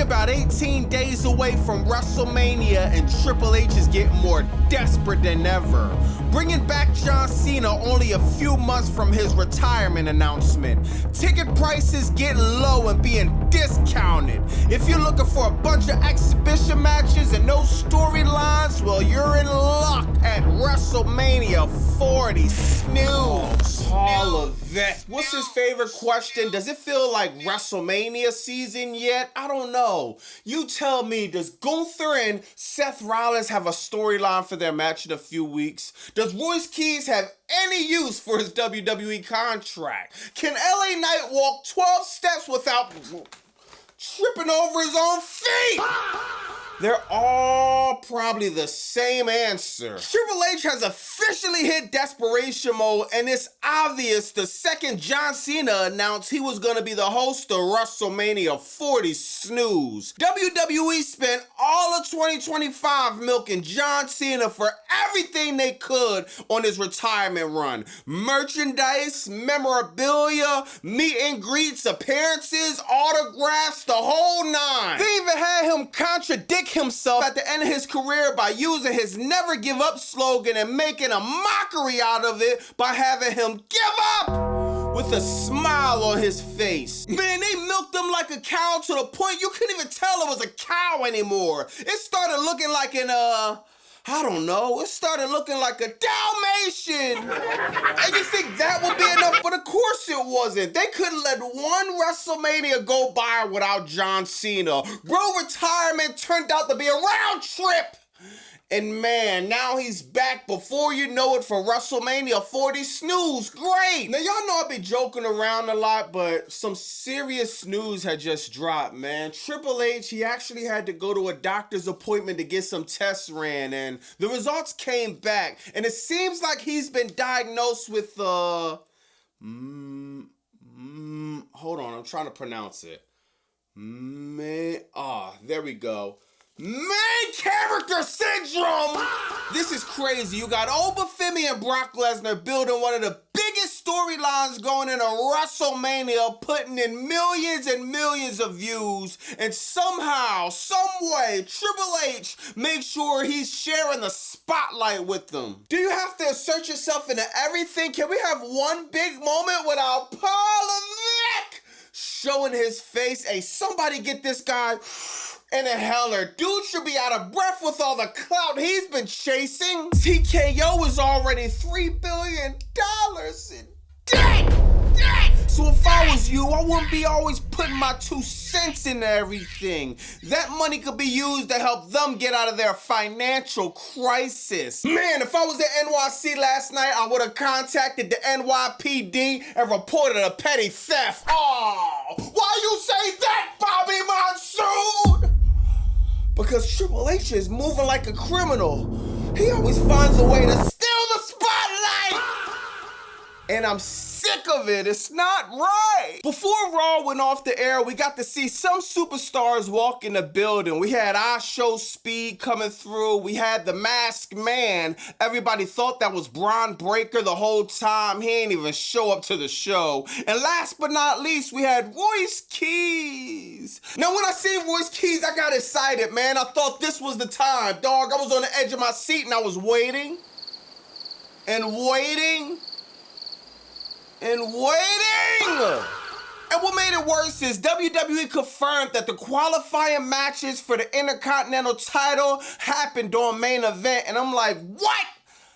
about 18 days away from WrestleMania, and Triple H is getting more desperate than ever. Bringing back John Cena only a few months from his retirement announcement. Ticket prices getting low and being discounted. If you're looking for a bunch of exhibition matches and no storylines, well, you're in luck at WrestleMania 40. Snooze. All of that. What's his favorite question? Does it feel like WrestleMania season yet? I don't know. You tell me, does Gunther and Seth Rollins have a storyline for their match in a few weeks? Does Royce Keys have any use for his WWE contract? Can LA Knight walk 12 steps without tripping over his own feet? They're all probably the same answer. Triple H has officially hit desperation mode, and it's obvious the second John Cena announced he was going to be the host of WrestleMania 40. Snooze. WWE spent all of 2025 milking John Cena for everything they could on his retirement run. Merchandise, memorabilia, meet and greets, appearances, autographs, the whole nine. They even had him contradict himself at the end of his career by using his never give up slogan and making a mockery out of it by having him give up with a smile on his face. Man, they milked him like a cow to the point you couldn't even tell it was a cow anymore. It started looking like an I don't know, it started looking like a Dalmatian. And you think that would be enough, but of course it wasn't. They couldn't let one WrestleMania go by without John Cena. Bro, retirement turned out to be a round trip. And man, now he's back before you know it for WrestleMania 40. Snooze, great. Now y'all know I be joking around a lot, but some serious news had just dropped, man. Triple H, he actually had to go to a doctor's appointment to get some tests ran, and the results came back. And it seems like he's been diagnosed with, hold on, I'm trying to pronounce it. There we go. Main character syndrome! This is crazy. You got Femi and Brock Lesnar building one of the biggest storylines going into WrestleMania, putting in millions and millions of views, and somehow, some way, Triple H makes sure he's sharing the spotlight with them. Do you have to insert yourself into everything? Can we have one big moment without Paul Levesque showing his face? Hey, somebody get this guy in a heller. Dude should be out of breath with all the clout he's been chasing. TKO is already $3 billion in debt. So if I was you, I wouldn't be always putting my 2 cents into everything. That money could be used to help them get out of their financial crisis. Man, if I was at NYC last night, I would have contacted the NYPD and reported a petty theft. Oh, why you say that, Bobby Monsoon? Because Triple H is moving like a criminal. He always finds a way to steal the spotlight. And I'm sick of it. It's not right. Before Raw went off the air, we got to see some superstars walk in the building. We had our show Speed coming through. We had the Masked Man. Everybody thought that was Braun Breaker the whole time. He ain't even show up to the show. And last but not least, we had Royce Keys. Now, when I seen Royce Keys, I got excited, man. I thought this was the time, dog. I was on the edge of my seat and I was waiting and waiting and waiting! And what made it worse is WWE confirmed that the qualifying matches for the Intercontinental title happened on Main Event, and I'm like, what?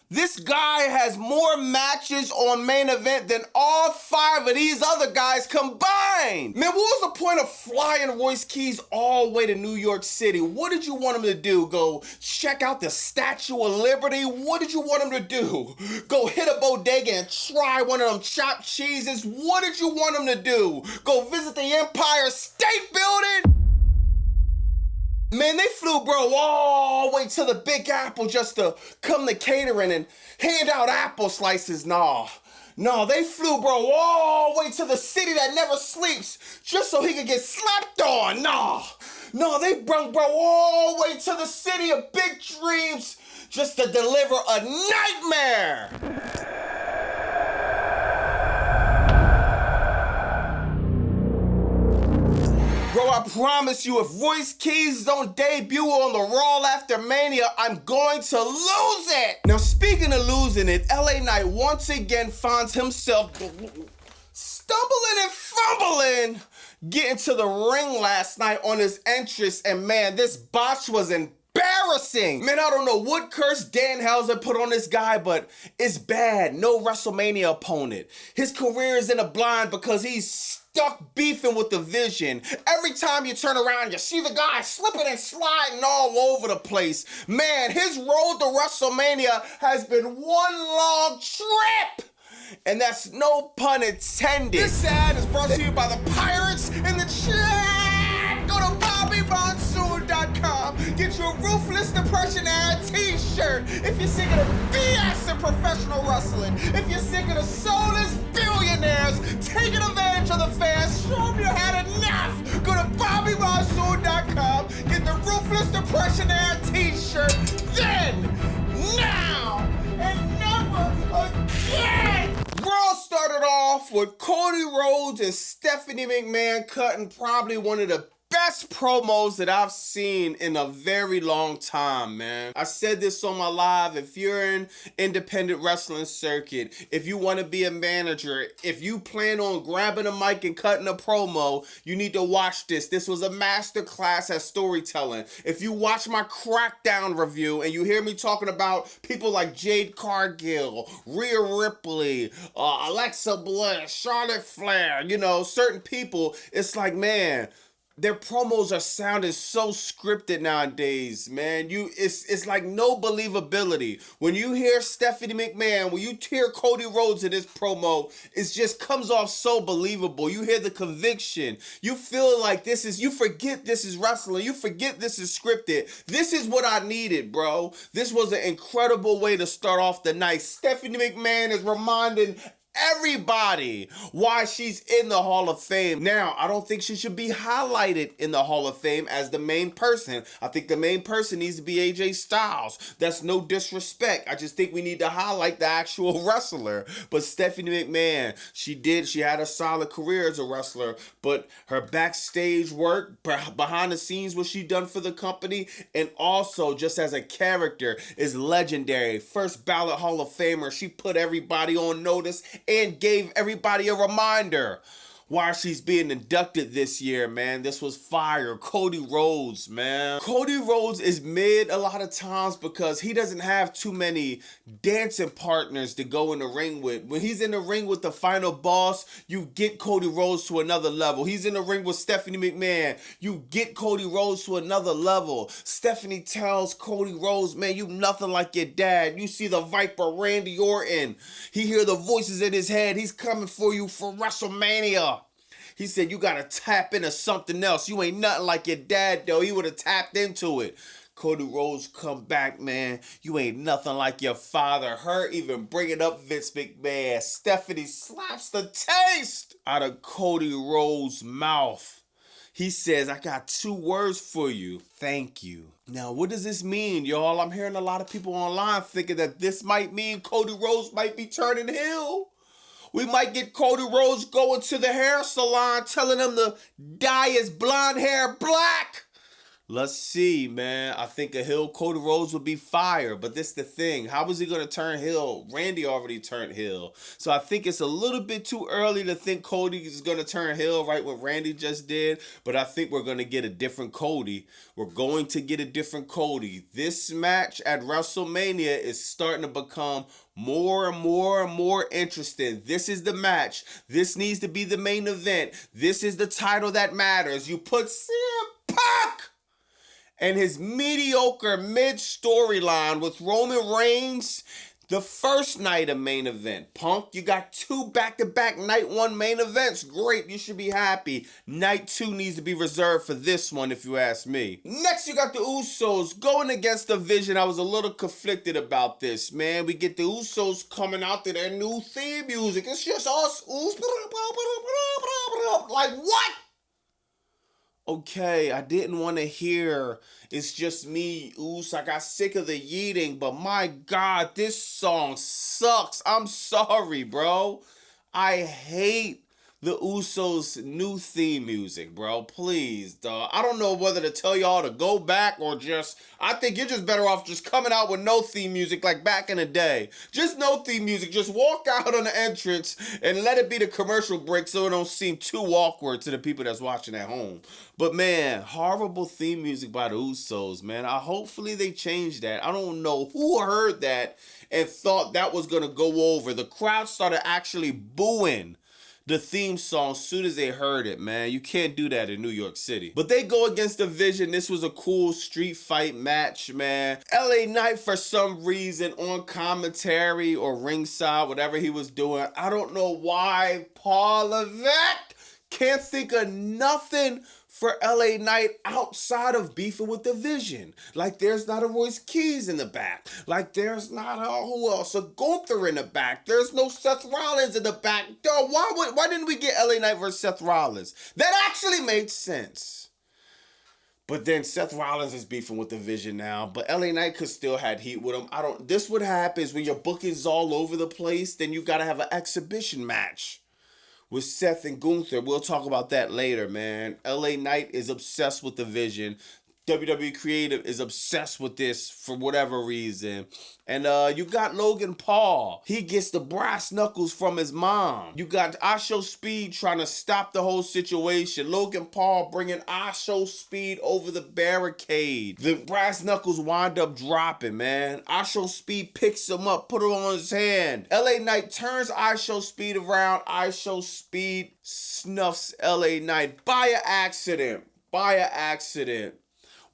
This guy has more matches on Main Event than all 5 of these other guys combined. Man, what was the point of flying Royce Keys all the way to New York City? What did you want him to do? Go check out the Statue of Liberty? What did you want him to do? Go hit a bodega and try one of them chopped cheeses? What did you want him to do? Go visit the Empire State Building? Man, they flew bro all the way to the Big Apple just to come to catering and hand out apple slices. No, they flew bro all the way to the city that never sleeps just so he could get slept on. No, they brought bro all the way to the city of big dreams just to deliver a nightmare. Bro, I promise you, if Royce Keys don't debut on the Raw after Mania, I'm going to lose it. Now, speaking of losing it, LA Knight once again finds himself stumbling and fumbling getting to the ring last night on his entrance, and man, this botch was embarrassing. Man, I don't know what curse Dan Houser put on this guy, but it's bad. No WrestleMania opponent. His career is in a blind because he's stuck beefing with the Vision. Every time you turn around, you see the guy slipping and sliding all over the place. Man, his road to WrestleMania has been one long trip. And that's no pun intended. This ad is brought to you by the Pirates in the chat. Go to BobbyMonsoon.com. Get your Ruthless Depression era t-shirt. If you're sick of the BS in professional wrestling. If you're sick of the soulless billionaires taking advantage of the fans, show them you had enough. Go to BobbyMonsoon.com. Get the Ruthless Depression era t-shirt. Then, now, and never again. Raw started off with Cody Rhodes and Stephanie McMahon cutting probably one of the best promos that I've seen in a very long time, man. I said this on my live. If you're in independent wrestling circuit, if you want to be a manager, if you plan on grabbing a mic and cutting a promo, you need to watch this. This was a master class at storytelling. If you watch my Crackdown review and you hear me talking about people like Jade Cargill, Rhea Ripley, Alexa Bliss, Charlotte Flair, you know, certain people, it's like, man, their promos are sounding so scripted nowadays, man. It's like no believability. When you hear Stephanie McMahon, when you hear Cody Rhodes in this promo, it just comes off so believable. You hear the conviction. You feel like you forget this is wrestling. You forget this is scripted. This is what I needed, bro. This was an incredible way to start off the night. Stephanie McMahon is reminding everybody why she's in the Hall of Fame. Now, I don't think she should be highlighted in the Hall of Fame as the main person. I think the main person needs to be AJ Styles. That's no disrespect. I just think we need to highlight the actual wrestler. But Stephanie McMahon, she had a solid career as a wrestler, but her backstage work, behind the scenes, what she done for the company, and also just as a character is legendary. First ballot Hall of Famer. She put everybody on notice and gave everybody a reminder why she's being inducted this year, man. This was fire. Cody Rhodes, man. Cody Rhodes is mid a lot of times because he doesn't have too many dancing partners to go in the ring with. When he's in the ring with the final boss, you get Cody Rhodes to another level. He's in the ring with Stephanie McMahon. You get Cody Rhodes to another level. Stephanie tells Cody Rhodes, man, you nothing like your dad. You see the Viper, Randy Orton. He hear the voices in his head. He's coming for you for WrestleMania. He said, you got to tap into something else. You ain't nothing like your dad, though. He would have tapped into it. Cody Rhodes come back, man. You ain't nothing like your father. Her even bringing up Vince McMahon. Stephanie slaps the taste out of Cody Rhodes' mouth. He says, I got 2 words for you. Thank you. Now, what does this mean, y'all? I'm hearing a lot of people online thinking that this might mean Cody Rhodes might be turning heel. We might get Cody Rhodes going to the hair salon telling him to dye his blonde hair black. Let's see, man. I think a heel Cody Rhodes would be fire, but this the thing. How is he going to turn heel? Randy already turned heel. So I think it's a little bit too early to think Cody is going to turn heel right what Randy just did, but I think we're going to get a different Cody. We're going to get a different Cody. This match at WrestleMania is starting to become more and more and more interesting. This is the match. This needs to be the main event. This is the title that matters. You put CM Punk and his mediocre mid-storyline with Roman Reigns the first night of main event. Punk, you got 2 back-to-back night 1 main events. Great, you should be happy. Night 2 needs to be reserved for this one, if you ask me. Next, you got the Usos going against the Vision. I was a little conflicted about this, man. We get the Usos coming out to their new theme music. It's just us. Like, what? Okay, I didn't want to hear It's Just Me, Oos. I got sick of the yeeting, but my God, this song sucks. I'm sorry, bro. I hate the Usos' new theme music, bro. Please, dog. I don't know whether to tell y'all to go back or just, I think you're just better off just coming out with no theme music like back in the day. Just no theme music. Just walk out on the entrance and let it be the commercial break so it don't seem too awkward to the people that's watching at home. But man, horrible theme music by the Usos, man. Hopefully they change that. I don't know who heard that and thought that was going to go over. The crowd started actually booing the theme song as soon as they heard it, man. You can't do that in New York City. But they go against the Vision. This was a cool street fight match, man. LA Knight, for some reason, on commentary or ringside, whatever he was doing, I don't know why Paul Levesque can't think of nothing for LA Knight outside of beefing with the Vision. Like there's not a Royce Keys in the back. Like there's not who else? A Gunther in the back. There's no Seth Rollins in the back. Dog, why didn't we get LA Knight versus Seth Rollins? That actually made sense. But then Seth Rollins is beefing with the Vision now. But LA Knight could still had heat with him. This what happens when your booking's all over the place. Then you gotta have an exhibition match with Seth and Gunther. We'll talk about that later, man. LA Knight is obsessed with the Vision. WWE Creative is obsessed with this for whatever reason. And you got Logan Paul. He gets the brass knuckles from his mom. You got Asho Speed trying to stop the whole situation. Logan Paul bringing Asho Speed over the barricade. The brass knuckles wind up dropping, man. Asho Speed picks him up, put him on his hand. LA Knight turns Asho Speed around. Asho Speed snuffs LA Knight by an accident.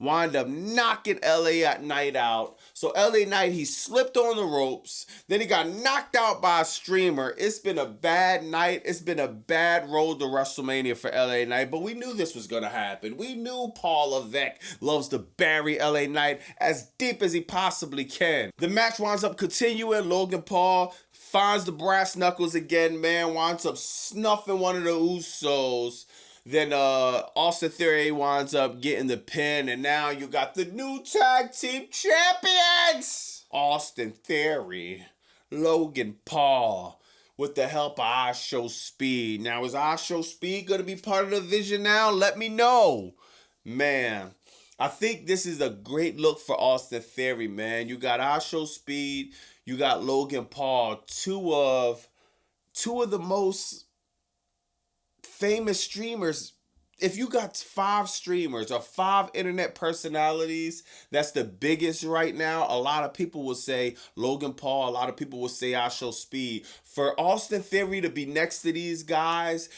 Wind up knocking LA Knight out. So LA Knight, he slipped on the ropes. Then he got knocked out by a streamer. It's been a bad night. It's been a bad road to WrestleMania for LA Knight. But we knew this was going to happen. We knew Paul Levesque loves to bury LA Knight as deep as he possibly can. The match winds up continuing. Logan Paul finds the brass knuckles again, man. Winds up snuffing one of the Usos. Then Austin Theory winds up getting the pin, and now you got the new tag team champions! Austin Theory, Logan Paul, with the help of Asho Speed. Now, is Asho Speed going to be part of the Vision now? Let me know. Man, I think this is a great look for Austin Theory, man. You got Asho Speed, you got Logan Paul, two of the most famous streamers. If you got 5 streamers or 5 internet personalities, that's the biggest right now. A lot of people will say Logan Paul. A lot of people will say Asho Speed. For Austin Theory to be next to these guys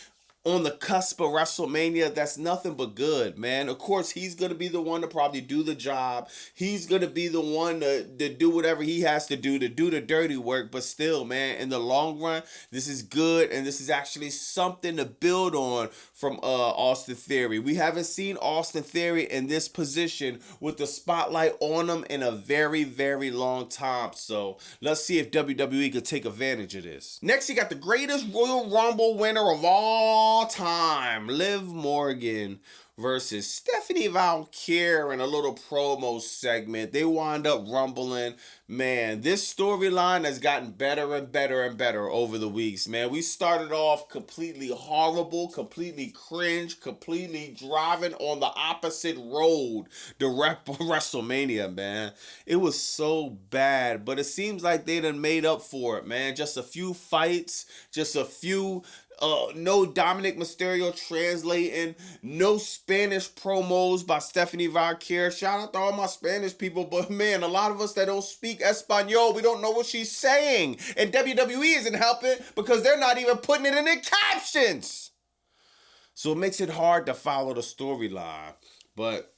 on the cusp of WrestleMania, that's nothing but good, man. Of course, he's going to be the one to probably do the job. He's going to be the one to do whatever he has to do the dirty work. But still, man, in the long run, this is good. And this is actually something to build on from Austin Theory. We haven't seen Austin Theory in this position with the spotlight on him in a very, very long time. So let's see if WWE could take advantage of this. Next, you got the greatest Royal Rumble winner of all time, Liv Morgan versus Stephanie Valkyrie in a little promo segment. They wind up rumbling. Man, this storyline has gotten better and better and better over the weeks, man. We started off completely horrible, completely cringe, completely driving on the opposite road to WrestleMania, man. It was so bad, but it seems like they done made up for it, man. Just a few fights, just a few no Dominic Mysterio translating, no Spanish promos by Stephanie Valkyrie. Shout out to all my Spanish people, but man, a lot of us that don't speak Espanol, we don't know what she's saying. And WWE isn't helping because they're not even putting it in the captions. So it makes it hard to follow the storyline. But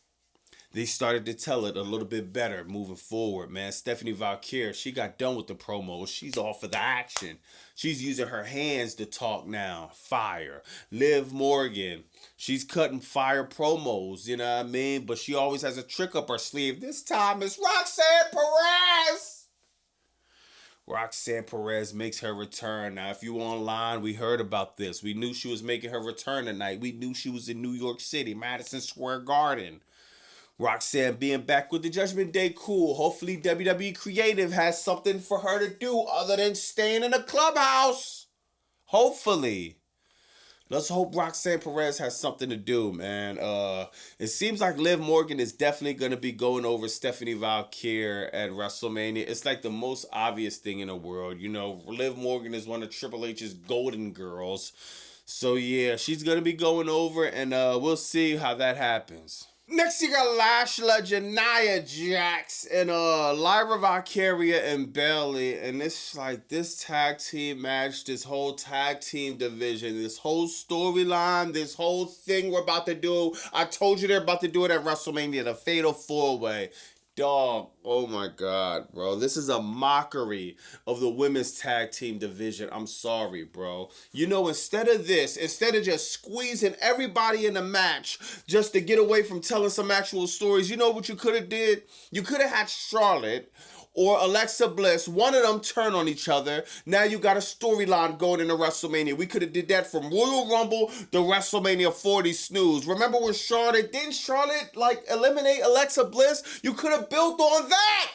they started to tell it a little bit better moving forward, man. Stephanie Valkyrie, she got done with the promos. She's off of the action. She's using her hands to talk now. Fire. Liv Morgan, she's cutting fire promos, you know what I mean? But she always has a trick up her sleeve. This time it's Roxanne Perez. Roxanne Perez makes her return. Now, if you online, we heard about this. We knew she was making her return tonight. We knew she was in New York City, Madison Square Garden. Roxanne being back with the Judgment Day, cool. Hopefully WWE Creative has something for her to do other than staying in the clubhouse. Hopefully. Let's hope Roxanne Perez has something to do, man. It seems like Liv Morgan is definitely going to be going over Stephanie Valkyrie at WrestleMania. It's like the most obvious thing in the world. You know, Liv Morgan is one of Triple H's golden girls. So, yeah, she's going to be going over, and we'll see how that happens. Next, you got Lash Legend, Nia Jax, and Lyra Valkyria and Bayley. And it's like this tag team match, this whole tag team division, this whole storyline, this whole thing we're about to do. I told you they're about to do it at WrestleMania, the Fatal 4-Way. Dog, oh my God, bro. This is a mockery of the women's tag team division. I'm sorry, bro. You know, instead of just squeezing everybody in the match just to get away from telling some actual stories, you know what you could have did? You could have had Charlotte or Alexa Bliss, one of them turn on each other. Now you got a storyline going into WrestleMania. We could have did that from Royal Rumble to WrestleMania 40 snooze. Remember when didn't Charlotte like eliminate Alexa Bliss? You could have built on that.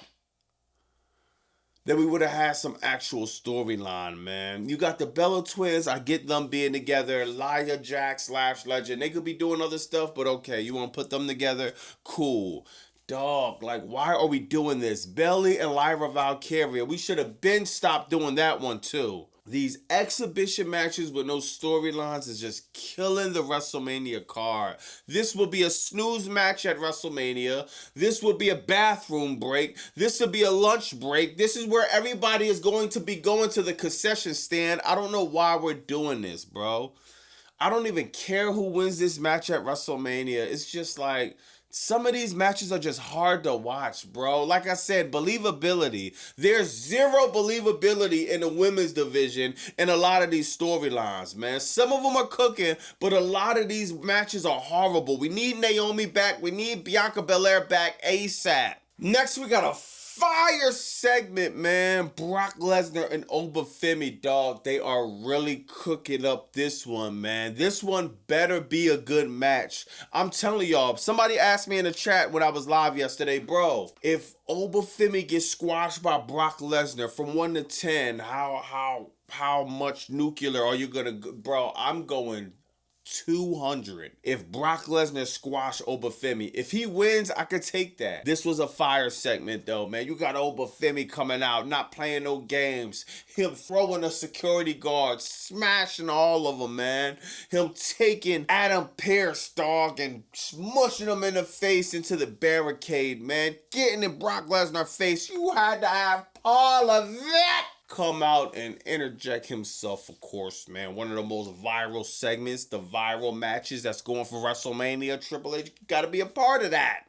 Then we would have had some actual storyline, man. You got the Bella Twins. I get them being together. Nia Jax, Lash Legend. They could be doing other stuff, but okay, you want to put them together? Cool. Dog, like, why are we doing this? Bayley and Lyra Valkyria. We should have been stopped doing that one, too. These exhibition matches with no storylines is just killing the WrestleMania card. This will be a snooze match at WrestleMania. This will be a bathroom break. This will be a lunch break. This is where everybody is going to be going to the concession stand. I don't know why we're doing this, bro. I don't even care who wins this match at WrestleMania. It's just like, some of these matches are just hard to watch, bro. Like I said, believability. There's zero believability in the women's division in a lot of these storylines, man. Some of them are cooking, but a lot of these matches are horrible. We need Naomi back. We need Bianca Belair back ASAP. Next, we got a fire segment, man. Brock Lesnar and Femi, dog. They are really cooking up this one, man. This one better be a good match. I'm telling y'all, somebody asked me in the chat when I was live yesterday, bro, if Femi gets squashed by Brock Lesnar from 1 to 10, how much nuclear are you gonna, bro? I'm going 200. If Brock Lesnar squash Femi, if he wins, I could take that. This was a fire segment though, man. You got Femi coming out, not playing no games. Him throwing a security guard, smashing all of them, man. Him taking Adam Pearce, dog, and smushing him in the face into the barricade, man. Getting in Brock Lesnar's face. You had to have all of that. Come out and interject himself, of course, man. One of the most viral segments, the viral matches that's going for WrestleMania. Triple H got to be a part of that.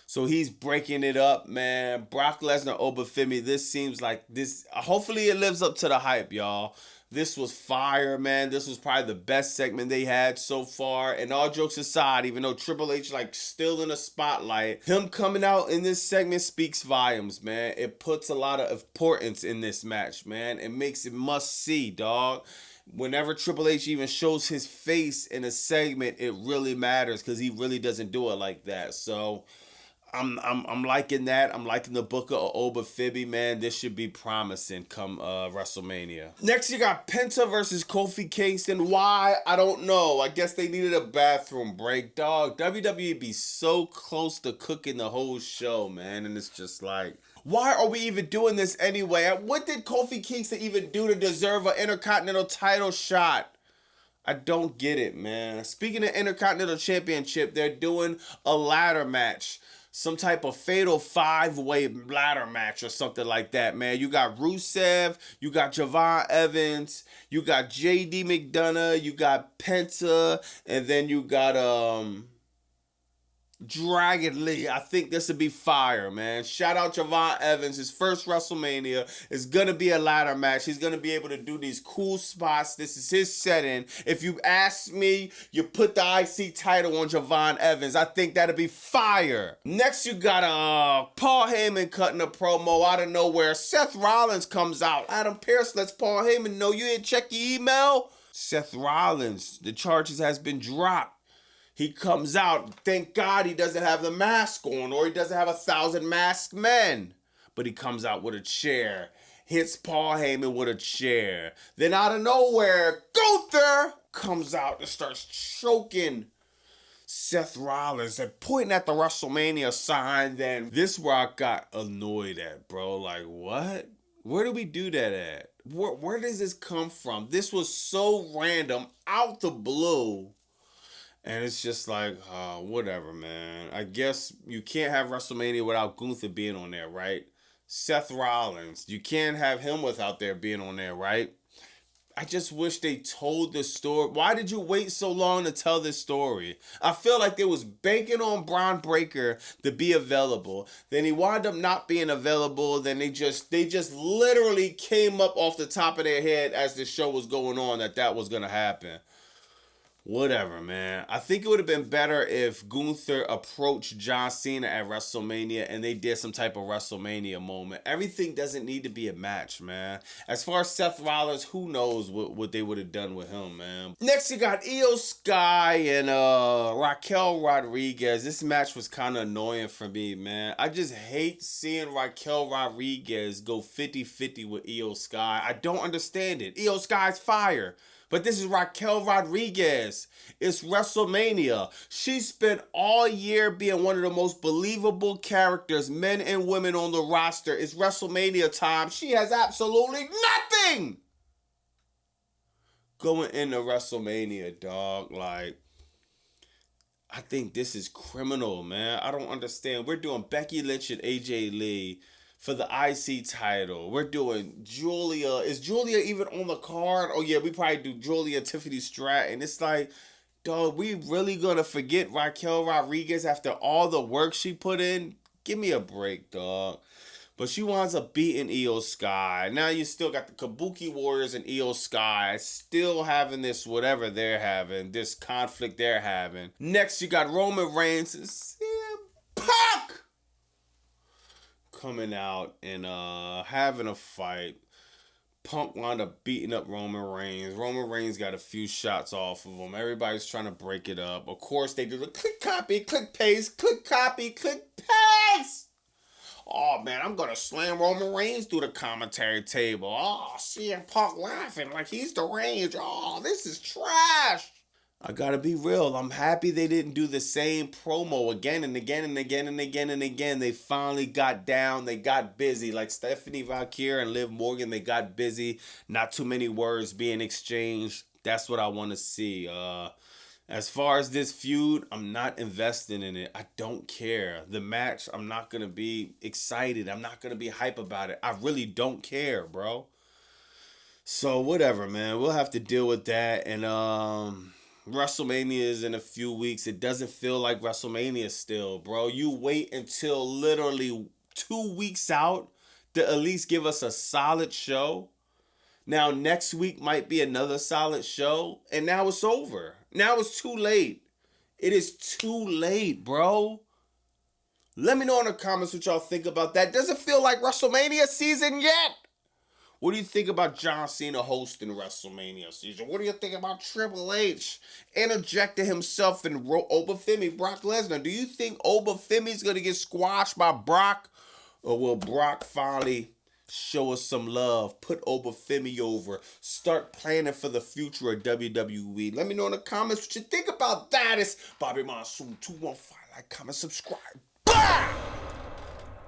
So he's breaking it up, man. Brock Lesnar, Femi. This seems like this. Hopefully it lives up to the hype, y'all. This was fire, man. This was probably the best segment they had so far. And all jokes aside, even though Triple H like still in the spotlight, him coming out in this segment speaks volumes, man. It puts a lot of importance in this match, man. It makes it must see, dog. Whenever Triple H even shows his face in a segment, it really matters because he really doesn't do it like that. So I'm liking that. I'm liking the booker of Femi, man. This should be promising come WrestleMania. Next, you got Penta versus Kofi Kingston. Why? I don't know. I guess they needed a bathroom break. Dog, WWE be so close to cooking the whole show, man. And it's just like, why are we even doing this anyway? What did Kofi Kingston even do to deserve an Intercontinental title shot? I don't get it, man. Speaking of Intercontinental Championship, they're doing a ladder match. Some type of fatal 5-way ladder match or something like that, man. You got Rusev, you got Javon Evans, you got JD McDonough, you got Penta, and then you got Dragon Lee. I think this would be fire, man. Shout out Javon Evans. His first WrestleMania is going to be a ladder match. He's going to be able to do these cool spots. This is his setting. If you ask me, you put the IC title on Javon Evans. I think that'd be fire. Next, you got Paul Heyman cutting a promo out of nowhere. Seth Rollins comes out. Adam Pearce lets Paul Heyman know you didn't check your email. Seth Rollins, the charges has been dropped. He comes out, thank God he doesn't have the mask on, or he doesn't have 1,000 masked men. But he comes out with a chair, hits Paul Heyman with a chair. Then out of nowhere, Gunther comes out and starts choking Seth Rollins and pointing at the WrestleMania sign. Then this where I got annoyed at, bro. Like, what? Where do we do that at? Where does this come from? This was so random, out the blue. And it's just like, whatever, man. I guess you can't have WrestleMania without Gunther being on there, right? Seth Rollins, you can't have him without there being on there, right? I just wish they told the story. Why did you wait so long to tell this story? I feel like they was banking on Braun Breaker to be available. Then he wound up not being available. Then they just literally came up off the top of their head as the show was going on that was gonna happen. Whatever, man. I think it would have been better if Gunther approached John Cena at WrestleMania and they did some type of WrestleMania moment. Everything doesn't need to be a match, man. As far as Seth Rollins, who knows what they would have done with him, man. Next, you got Io Sky and Raquel Rodriguez. This match was kind of annoying for me, man. I just hate seeing Raquel Rodriguez go 50-50 with Io Sky. I don't understand it. Io Sky's fire. But this is Raquel Rodriguez. It's WrestleMania. She spent all year being one of the most believable characters, men and women on the roster. It's WrestleMania time. She has absolutely nothing going into WrestleMania, dog. Like, I think this is criminal, man. I don't understand. We're doing Becky Lynch and AJ Lee for the IC title. We're doing Julia. Is Julia even on the card? Oh yeah, we probably do Julia Tiffany Stratton. It's like, dog, we really gonna forget Raquel Rodriguez after all the work she put in? Give me a break, dog. But she winds up beating Io Sky. Now you still got the Kabuki Warriors and Io Sky still having this whatever they're having, this conflict they're having. Next, you got Roman Reigns and CM Punk coming out and having a fight. Punk wound up beating up Roman Reigns. Roman Reigns got a few shots off of him. Everybody's trying to break it up. Of course, they do the click, copy, click, paste, click, copy, click, paste. Oh, man, I'm going to slam Roman Reigns through the commentary table. Oh, CM Punk laughing like he's the Reigns. Oh, this is trash. I gotta be real. I'm happy they didn't do the same promo again and again and again and again and again. They finally got down. They got busy. Like Stephanie Valkyrie and Liv Morgan, they got busy. Not too many words being exchanged. That's what I want to see. As far as this feud, I'm not investing in it. I don't care. The match, I'm not going to be excited. I'm not going to be hype about it. I really don't care, bro. So, whatever, man. We'll have to deal with that. And, WrestleMania is in a few weeks. It doesn't feel like WrestleMania still, bro. You wait until literally 2 weeks out to at least give us a solid show. Now, next week might be another solid show. And now it's over. Now it's too late. It is too late, bro. Let me know in the comments what y'all think about that. Does it feel like WrestleMania season yet? What do you think about John Cena hosting WrestleMania season? What do you think about Triple H interjecting himself in Obafemi, Brock Lesnar? Do you think Obafemi's going to get squashed by Brock? Or will Brock finally show us some love, put Obafemi over, start planning for the future of WWE? Let me know in the comments what you think about that. It's Bobby Monsoon 215. Like, comment, subscribe. Bye!